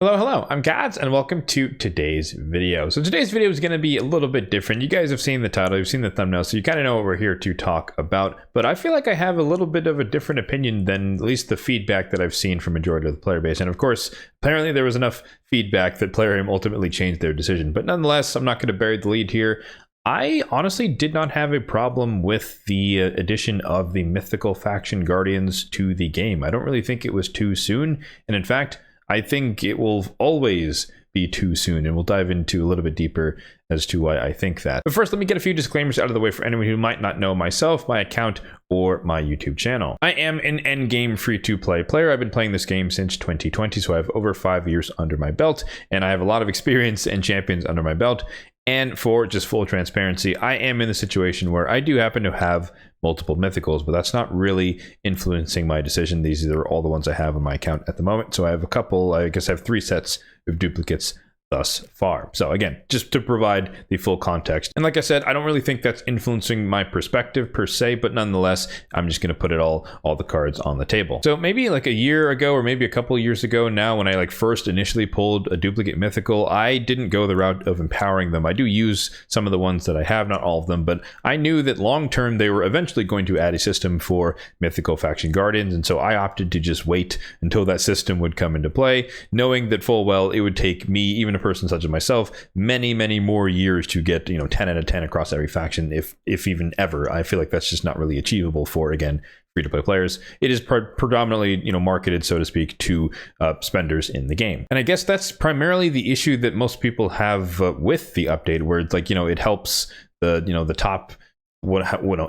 Hello, I'm Gads, and welcome to today's video. So today's video is going to be a little bit different. You guys have seen the title, you've seen the thumbnail, so you kind of know what we're here to talk about. But I feel like I have a little bit of a different opinion than at least the feedback that I've seen from majority of the player base. And of course, apparently there was enough feedback that Plarium ultimately changed their decision. But nonetheless, I'm not going to bury the lead here. I honestly did not have a problem with the addition of the Mythical Faction Guardians to the game. I don't really think it was too soon. And in fact, I think it will always be too soon, and we'll dive into a little bit deeper as to why I think that. But first, let me get a few disclaimers out of the way for anyone who might not know myself, my account, or my YouTube channel. I am an Endgame free-to-play player. I've been playing this game since 2020, so I have over 5 years under my belt, and I have a lot of experience and champions under my belt. And for just full transparency, I am in the situation where I do happen to have multiple mythicals, but that's not really influencing my decision. These are all the ones I have on my account at the moment. So I have a couple, I guess I have 3 sets of duplicates thus far. So again, just to provide the full context. And like I said, I don't really think that's influencing my perspective per se, but nonetheless, I'm just going to put it all the cards on the table. So maybe like a year ago, or maybe a couple of years ago now, when I first initially pulled a duplicate mythical, I didn't go the route of empowering them. I do use some of the ones that I have, not all of them, but I knew that long term they were eventually going to add a system for Mythical Faction Guardians. And so I opted to just wait until that system would come into play, knowing that full well it would take me, even a person such as myself, many more years to get 10 out of 10 across every faction, if even ever. I feel like that's just not really achievable for, again, free-to-play players. It is predominantly marketed, so to speak, to spenders in the game. And I guess that's primarily the issue that most people have with the update, where it's like, it helps the top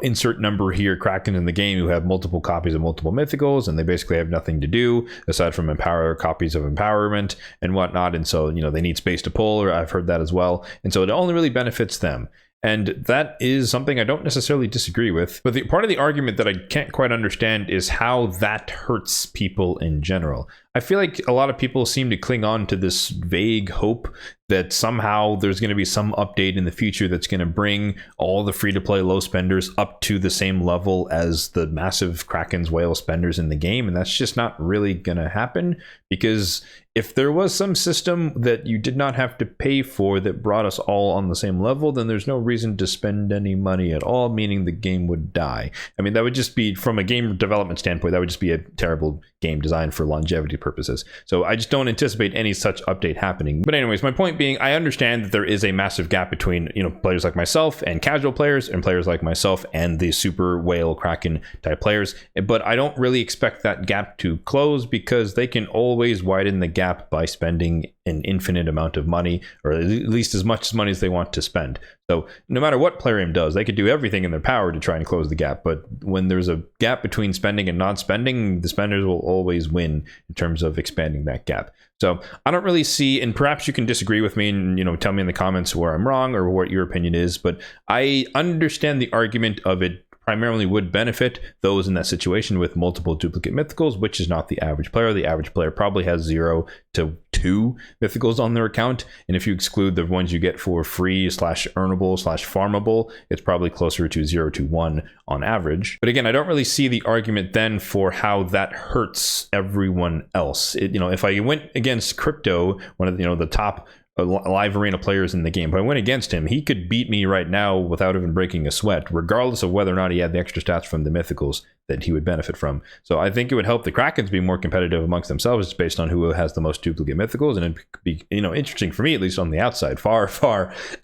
insert number here Kraken in the game who have multiple copies of multiple mythicals, and they basically have nothing to do aside from empower copies of empowerment and whatnot. And so they need space to pull, or I've heard that as well. And so it only really benefits them. And that is something I don't necessarily disagree with. But the part of the argument that I can't quite understand is how that hurts people in general. I feel like a lot of people seem to cling on to this vague hope that somehow there's going to be some update in the future that's going to bring all the free-to-play low spenders up to the same level as the massive Kraken's whale spenders in the game. And that's just not really going to happen, because if there was some system that you did not have to pay for that brought us all on the same level, then there's no reason to spend any money at all, meaning the game would die. I mean, that would just be, from a game development standpoint, that would just be a terrible game design for longevity purposes. So I just don't anticipate any such update happening. But anyways, my point being, I understand that there is a massive gap between players like myself and casual players, and players like myself and the super whale Kraken type players, but I don't really expect that gap to close, because they can always widen the gap by spending an infinite amount of money, or at least as much money as they want to spend. So no matter what Plarium does, they could do everything in their power to try and close the gap. But when there's a gap between spending and not spending, the spenders will always win in terms of expanding that gap. So I don't really see, and perhaps you can disagree with me and tell me in the comments where I'm wrong or what your opinion is, but I understand the argument of it primarily would benefit those in that situation with multiple duplicate mythicals, which is not the average player. The average player probably has 0 to 2 mythicals on their account, and if you exclude the ones you get for free / earnable / farmable, it's probably closer to 0 to 1 on average. But again, I don't really see the argument then for how that hurts everyone else. If I went against Crypto, one of the top live arena players in the game, but I went against him, he could beat me right now without even breaking a sweat, regardless of whether or not he had the extra stats from the mythicals that he would benefit from. So I think it would help the Krakens be more competitive amongst themselves based on who has the most duplicate mythicals, and it could be interesting for me, at least on the outside, far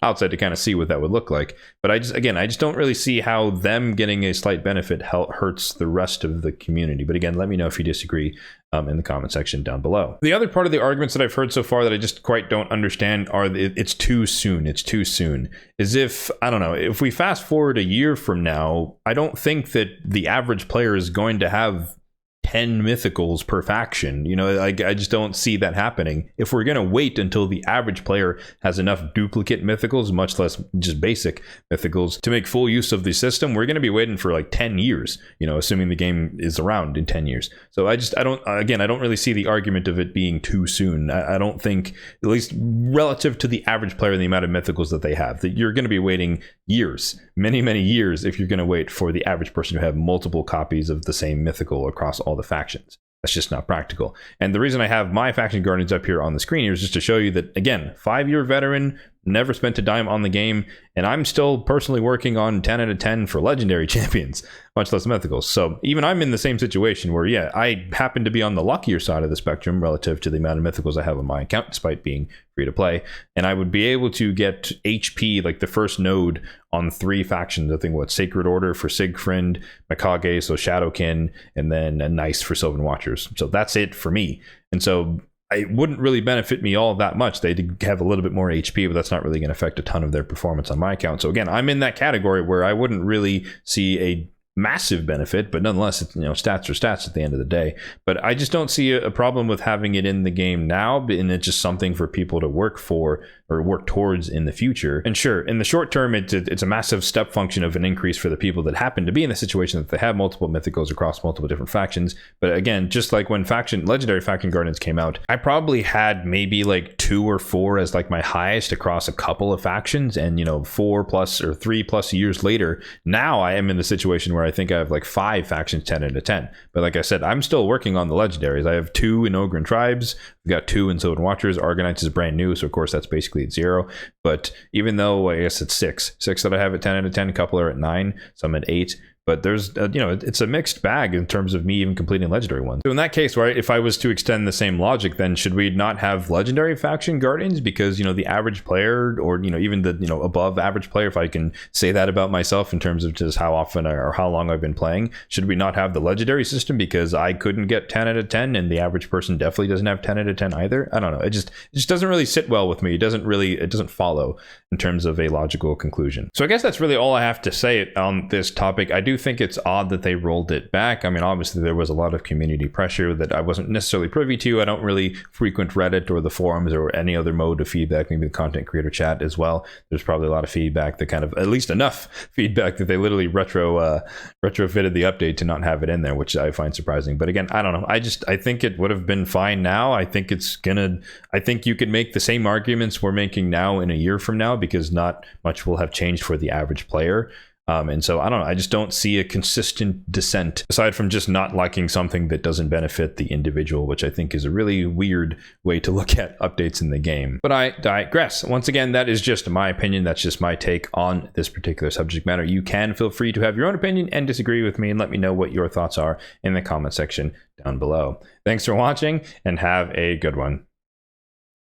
outside, to kind of see what that would look like. But I just don't really see how them getting a slight benefit hurts the rest of the community. But again, let me know if you disagree in the comment section down below. The other part of the arguments that I've heard so far that I just quite don't understand are it's too soon. It's too soon. As if, I don't know, if we fast forward a year from now, I don't think that the average player is going to have 10 mythicals per faction. I just don't see that happening. If we're going to wait until the average player has enough duplicate mythicals, much less just basic mythicals, to make full use of the system, we're going to be waiting for like 10 years, assuming the game is around in 10 years. So I don't really see the argument of it being too soon. I don't think, at least relative to the average player and the amount of mythicals that they have, that you're going to be waiting years, many years, if you're going to wait for the average person to have multiple copies of the same mythical across all the factions. That's just not practical. And the reason I have my Faction Guardians up here on the screen here is just to show you that, again, 5-year veteran, never spent a dime on the game, and I'm still personally working on 10 out of 10 for legendary champions, much less mythicals. So even I'm in the same situation where, yeah, I happen to be on the luckier side of the spectrum relative to the amount of mythicals I have on my account, despite being free to play. And I would be able to get HP, like the first node, on 3 factions. I think what, Sacred Order for Sigfrind, Mikage, so Shadowkin, and then a Nice for Sylvan Watchers. So that's it for me. And so it wouldn't really benefit me all that much. They did have a little bit more HP, but that's not really going to affect a ton of their performance on my account. So again, I'm in that category where I wouldn't really see a massive benefit, but nonetheless, it's, stats are stats at the end of the day. But I just don't see a problem with having it in the game now, and it's just something for people to work for or work towards in the future. And sure, in the short term, it's a massive step function of an increase for the people that happen to be in the situation that they have multiple mythicals across multiple different factions. But again, just like when legendary faction guardians came out, I probably had maybe like 2 or 4 as like my highest across a couple of factions, and 4+ or 3+ years later, now I am in the situation where I think I have like 5 factions 10 out of 10. But like I said, I'm still working on the legendaries. I have 2 in Ogre and Tribes. We've got 2 in Sylvan Watchers. Argonites is brand new, so of course that's basically at 0. But even though I guess it's 6 that I have at 10 out of 10, a couple are at 9, some at 8. But there's, it's a mixed bag in terms of me even completing legendary ones. So in that case, right, if I was to extend the same logic, then should we not have legendary faction guardians? Because, the average player, or, even the, above average player, if I can say that about myself in terms of just how often or how long I've been playing, should we not have the legendary system because I couldn't get 10 out of 10 and the average person definitely doesn't have 10 out of 10 either? I don't know. It just doesn't really sit well with me. It doesn't follow in terms of a logical conclusion. So I guess that's really all I have to say on this topic. I do think it's odd that they rolled it back. I mean, obviously there was a lot of community pressure that I wasn't necessarily privy to. I don't really frequent Reddit or the forums or any other mode of feedback, maybe the content creator chat as well. There's probably a lot of feedback that kind of, at least enough feedback that they literally retrofitted the update to not have it in there, which I find surprising. But again, I don't know. I think it would have been fine now. I think you could make the same arguments we're making now in a year from now, because not much will have changed for the average player. And so I don't know, I just don't see a consistent descent aside from just not liking something that doesn't benefit the individual, which I think is a really weird way to look at updates in the game. But I digress. Once again, that is just my opinion. That's just my take on this particular subject matter. You can feel free to have your own opinion and disagree with me, and let me know what your thoughts are in the comment section down below. Thanks for watching and have a good one.